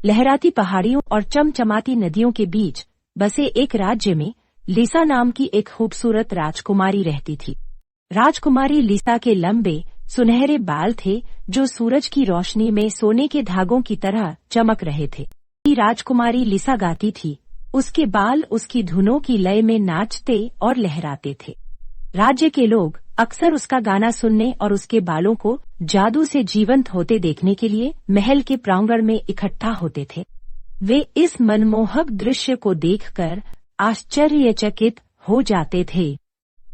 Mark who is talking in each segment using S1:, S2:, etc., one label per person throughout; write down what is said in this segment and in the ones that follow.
S1: लहराती पहाड़ियों और चमचमाती नदियों के बीच बसे एक राज्य में लिसा नाम की एक खूबसूरत राजकुमारी रहती थी। राजकुमारी लिसा के लंबे सुनहरे बाल थे जो सूरज की रोशनी में सोने के धागों की तरह चमक रहे थे। राजकुमारी लिसा गाती थी, उसके बाल उसकी धुनों की लय में नाचते और लहराते थे। राज्य के लोग अक्सर उसका गाना सुनने और उसके बालों को जादू से जीवंत होते देखने के लिए महल के प्रांगण में इकट्ठा होते थे। वे इस मनमोहक दृश्य को देखकर आश्चर्यचकित हो जाते थे।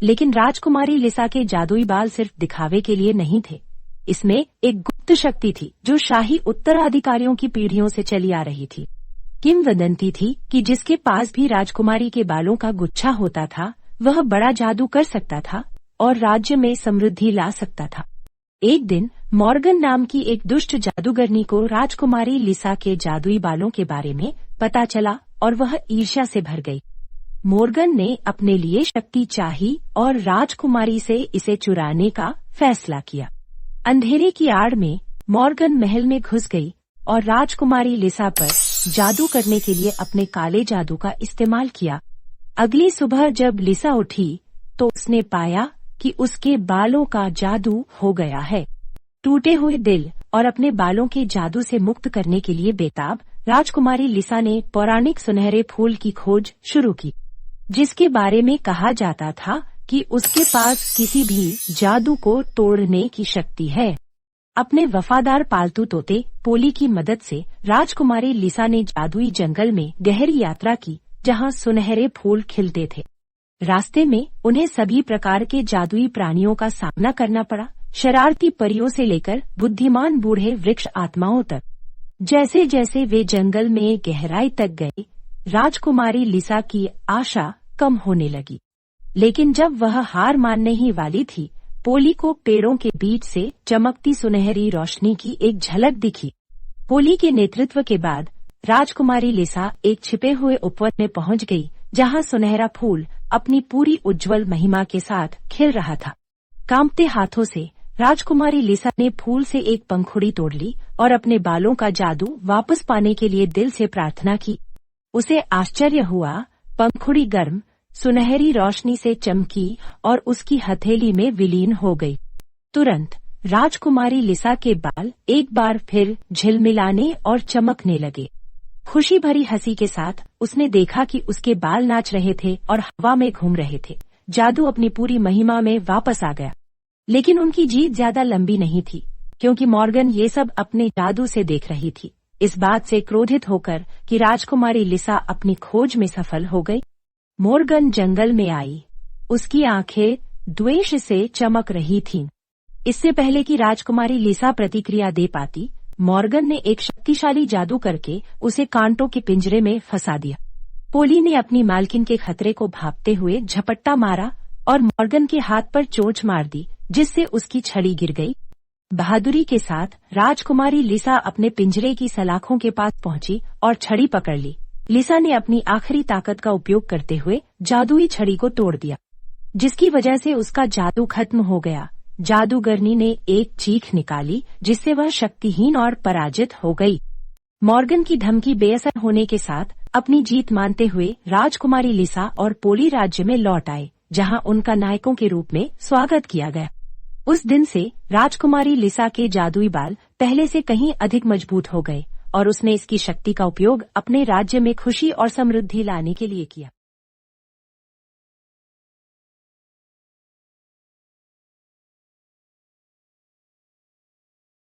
S1: लेकिन राजकुमारी लिसा के जादुई बाल सिर्फ दिखावे के लिए नहीं थे। इसमें एक गुप्त शक्ति थी जो शाही उत्तराधिकारियों की पीढ़ियों से चली आ रही थी। किंवदंती थी कि जिसके पास भी राजकुमारी के बालों का गुच्छा होता था वह बड़ा जादू कर सकता था और राज्य में समृद्धि ला सकता था। एक दिन मॉर्गन नाम की एक दुष्ट जादूगरनी को राजकुमारी लिसा के जादुई बालों के बारे में पता चला और वह ईर्ष्या से भर गई। मॉर्गन ने अपने लिए शक्ति चाही और राजकुमारी से इसे चुराने का फैसला किया। अंधेरे की आड़ में मॉर्गन महल में घुस गई और राजकुमारी लिसा पर जादू करने के लिए अपने काले जादू का इस्तेमाल किया। अगली सुबह जब लिसा उठी तो उसने पाया कि उसके बालों का जादू हो गया है। टूटे हुए दिल और अपने बालों के जादू से मुक्त करने के लिए बेताब राजकुमारी लिसा ने पौराणिक सुनहरे फूल की खोज शुरू की, जिसके बारे में कहा जाता था कि उसके पास किसी भी जादू को तोड़ने की शक्ति है। अपने वफादार पालतू तोते पोली की मदद से राजकुमारी लिसा ने जादुई जंगल में गहरी यात्रा की जहां सुनहरे फूल खिलते थे। रास्ते में उन्हें सभी प्रकार के जादुई प्राणियों का सामना करना पड़ा, शरारती परियों से लेकर बुद्धिमान बूढ़े वृक्ष आत्माओं तक। जैसे जैसे वे जंगल में गहराई तक गए, राजकुमारी लिसा की आशा कम होने लगी। लेकिन जब वह हार मानने ही वाली थी, पोली को पेड़ों के बीच से चमकती सुनहरी रोशनी की एक झलक दिखी। पोली के नेतृत्व के बाद राजकुमारी लिसा एक छिपे हुए उपवन में पहुंच गई जहां सुनहरा फूल अपनी पूरी उज्जवल महिमा के साथ खिल रहा था। कांपते हाथों से राजकुमारी लिसा ने फूल से एक पंखुड़ी तोड़ ली और अपने बालों का जादू वापस पाने के लिए दिल से प्रार्थना की। उसे आश्चर्य हुआ, पंखुड़ी गर्म सुनहरी रोशनी से चमकी और उसकी हथेली में विलीन हो गई। तुरंत राजकुमारी लिसा के बाल एक बार फिर झिलमिलाने और चमकने लगे। खुशी भरी हंसी के साथ उसने देखा कि उसके बाल नाच रहे थे और हवा में घूम रहे थे। जादू अपनी पूरी महिमा में वापस आ गया। लेकिन उनकी जीत ज्यादा लंबी नहीं थी, क्योंकि मॉर्गन ये सब अपने जादू से देख रही थी। इस बात से क्रोधित होकर कि राजकुमारी लिसा अपनी खोज में सफल हो गई, मॉर्गन जंगल में आई। उसकी आंखें द्वेष से चमक रही थीं। इससे पहले कि राजकुमारी लिसा प्रतिक्रिया दे पाती, मॉर्गन ने एक शक्तिशाली जादू करके उसे कांटों के पिंजरे में फंसा दिया। पोली ने अपनी मालकिन के खतरे को भांपते हुए झपट्टा मारा और मॉर्गन के हाथ पर चोट मार दी, जिससे उसकी छड़ी गिर गई। बहादुरी के साथ राजकुमारी लिसा अपने पिंजरे की सलाखों के पास पहुंची और छड़ी पकड़ ली। लिसा ने अपनी आखिरी ताकत का उपयोग करते हुए जादुई छड़ी को तोड़ दिया, जिसकी वजह से उसका जादू खत्म हो गया। जादूगरनी ने एक चीख निकाली जिससे वह शक्तिहीन और पराजित हो गई। मॉर्गन की धमकी बेअसर होने के साथ अपनी जीत मानते हुए राजकुमारी लिसा और पोली राज्य में लौट आए, जहां उनका नायकों के रूप में स्वागत किया गया। उस दिन से राजकुमारी लिसा के जादुई बाल पहले से कहीं अधिक मजबूत हो गए और उसने इसकी शक्ति का उपयोग अपने राज्य में खुशी और समृद्धि लाने के लिए किया।